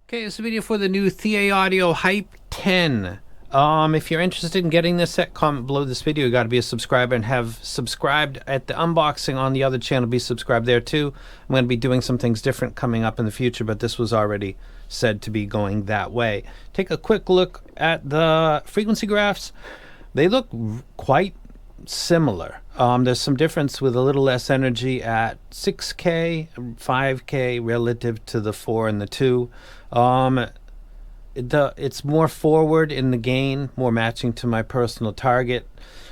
Okay, this is a video for the new ThieAudio Hype 10. If you're interested in getting this set, comment below this video. You got to be a subscriber and have subscribed at the unboxing on the other channel. Be subscribed there too. I'm going to be doing some things different coming up in the future, but this was already said to be going that way. Take a quick look at the frequency graphs. They look quite similar. There's some difference with a little less energy at 6K, 5K relative to the 4 and the 2. It's more forward in the gain, more matching to my personal target,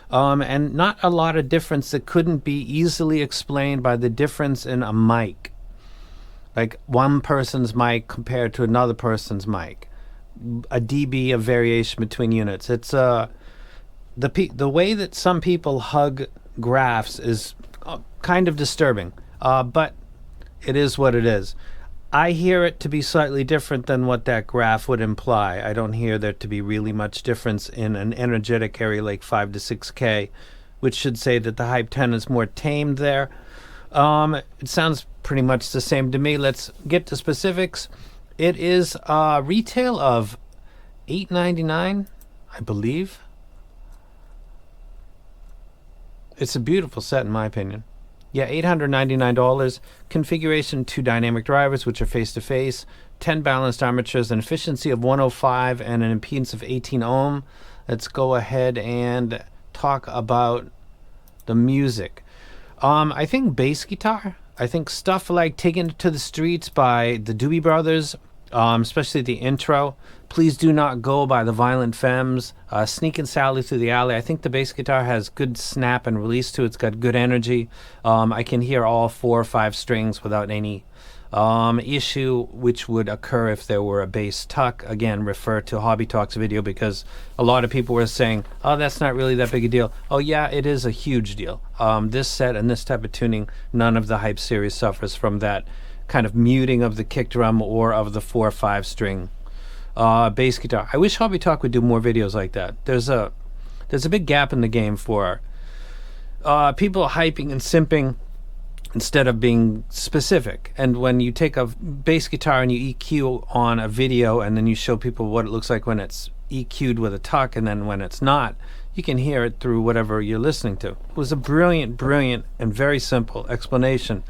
and not a lot of difference that couldn't be easily explained by the difference in a mic, like one person's mic compared to another person's mic, a dB of variation between units. It's the way that some people hug graphs is kind of disturbing, but it is what it is. I hear it to be slightly different than what that graph would imply. I don't hear there to be really much difference in an energetic area like 5 to 6K, which should say that the Hype 10 is more tamed there. It sounds pretty much the same to me. Let's get to specifics. It is a retail of $8.99, I believe. It's a beautiful set in my opinion. Yeah, $899. Configuration: 2 dynamic drivers, which are face-to-face, 10 balanced armatures, an efficiency of 105, and an impedance of 18 ohm. Let's go ahead and talk about the music. I think bass guitar. I think stuff like Taking It to the Streets by the Doobie Brothers, especially the intro. Please Do Not Go by the Violent Femmes, Sneakin' Sally Through the Alley. I think the bass guitar has good snap and release to it. It's got good energy. I can hear all 4 or 5 strings without any issue, which would occur if there were a bass tuck. Again, refer to Hobby Talk's video, because a lot of people were saying, oh, that's not really that big a deal. Oh yeah, it is a huge deal. This set and this type of tuning, none of the Hype series suffers from that kind of muting of the kick drum or of the 4 or 5 string bass guitar. I wish Hobby Talk would do more videos like that. There's a big gap in the game for people hyping and simping instead of being specific. And when you take a bass guitar and you EQ on a video and then you show people what it looks like when it's EQ'd with a tuck and then when it's not, you can hear it through whatever you're listening to. It was a brilliant and very simple explanation.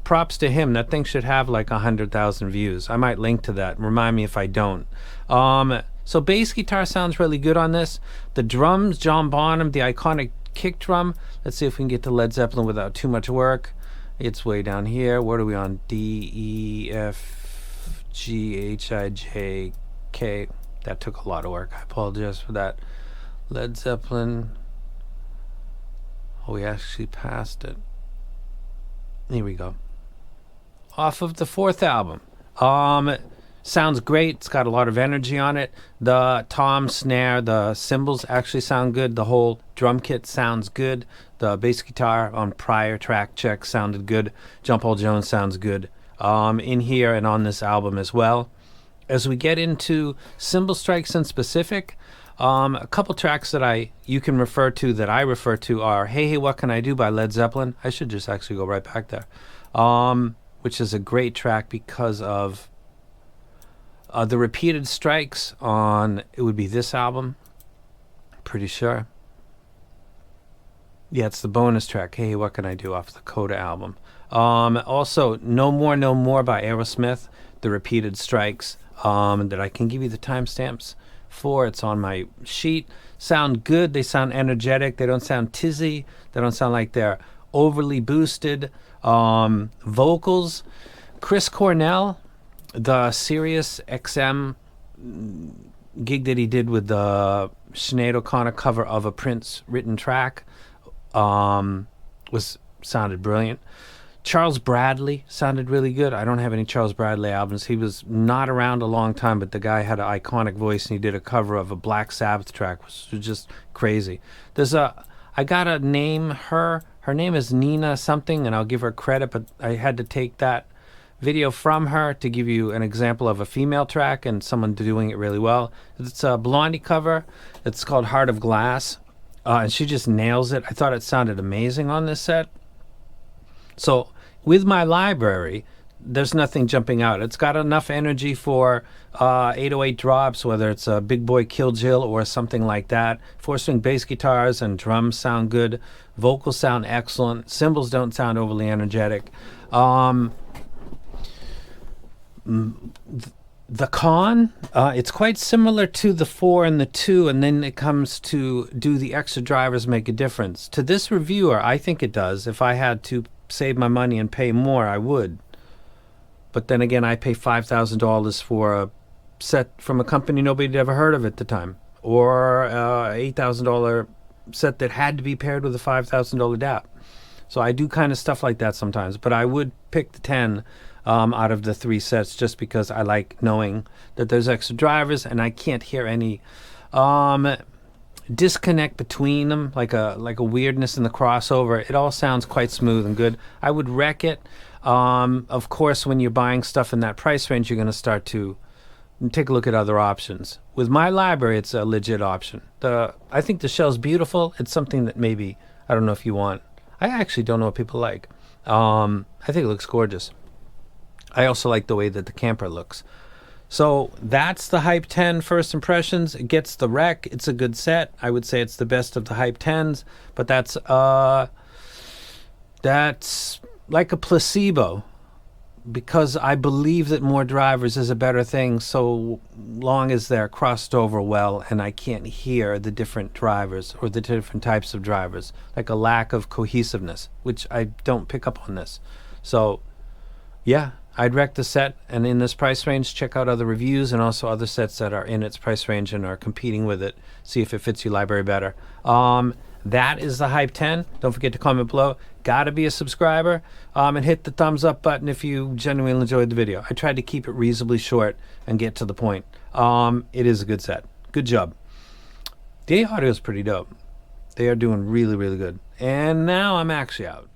Props to him. That thing should have like 100,000 views. I might link to that. Remind me if I don't. So bass guitar sounds really good on this. The drums, John Bonham, the iconic kick drum. Let's see if we can get to Led Zeppelin without too much work. It's way down here. What are we on? D, E, F, G, H, I, J, K. That took a lot of work. I apologize for that. Led Zeppelin. Oh, we actually passed it. Here we go. Off of the 4th album. Sounds great. It's got a lot of energy on it. The tom, snare, the cymbals actually sound good. The whole drum kit sounds good. The bass guitar on prior track checks sounded good. John Paul Jones sounds good in here and on this album as well. As we get into cymbal strikes in specific, a couple tracks that you can refer to that I refer to are Hey Hey What Can I Do by Led Zeppelin. I should just actually go right back there. Which is a great track because of the repeated strikes on, it would be this album, pretty sure. Yeah, it's the bonus track, Hey Hey What Can I Do, off the Coda album. Also, No More No More by Aerosmith, the repeated strikes that I can give you the timestamps for. It's on my sheet. Sound good. They sound energetic. They don't sound tizzy. They don't sound like they're overly boosted. Vocals, Chris Cornell, the Sirius XM gig that he did with the Sinead O'Connor cover of a Prince written track sounded brilliant. Charles Bradley sounded really good. I don't have any Charles Bradley albums. He was not around a long time, but the guy had an iconic voice and he did a cover of a Black Sabbath track, which was just crazy. I gotta name her. Her name is Nina something, and I'll give her credit, but I had to take that video from her to give you an example of a female track and someone doing it really well. It's a Blondie cover. It's called Heart of Glass, and she just nails it. I thought it sounded amazing on this set. So with my library, there's nothing jumping out. It's got enough energy for 808 drops, whether it's a big boy kill jill or something like that. 4-string bass guitars and drums sound good. Vocals sound excellent. Cymbals don't sound overly energetic. The Khan, it's quite similar to the 4 and the 2, and then it comes to, do the extra drivers make a difference? To this reviewer, I think it does. If I had to save my money and pay more, I would. But then again, I pay $5,000 for a set from a company nobody had ever heard of at the time, or $8,000 set that had to be paired with a $5,000 DAP. So I do kind of stuff like that sometimes, but I would pick the 10 out of the 3 sets just because I like knowing that there's extra drivers and I can't hear any disconnect between them, like a weirdness in the crossover. It all sounds quite smooth and good. I would wreck it. Of course, when you're buying stuff in that price range, you're going to start to take a look at other options. With my library, it's a legit option. I think the shell's beautiful. It's something that maybe, I don't know if you want. I actually don't know what people like. I think it looks gorgeous. I also like the way that the camper looks. So that's the Hype 10 first impressions. It gets the wreck. It's a good set. I would say it's the best of the Hype 10s, but that's like a placebo, because I believe that more drivers is a better thing so long as they're crossed over well and I can't hear the different drivers or the different types of drivers, like a lack of cohesiveness, which I don't pick up on this. So yeah, I'd wreck the set, and in this price range, check out other reviews and also other sets that are in its price range and are competing with it. See if it fits your library better. That is the Hype 10. Don't forget to comment below. Gotta be a subscriber, and hit the thumbs up button if you genuinely enjoyed the video. I tried to keep it reasonably short and get to the point. It is a good set. Good job. ThieAudio is pretty dope. They are doing really, really good. And now I'm actually out.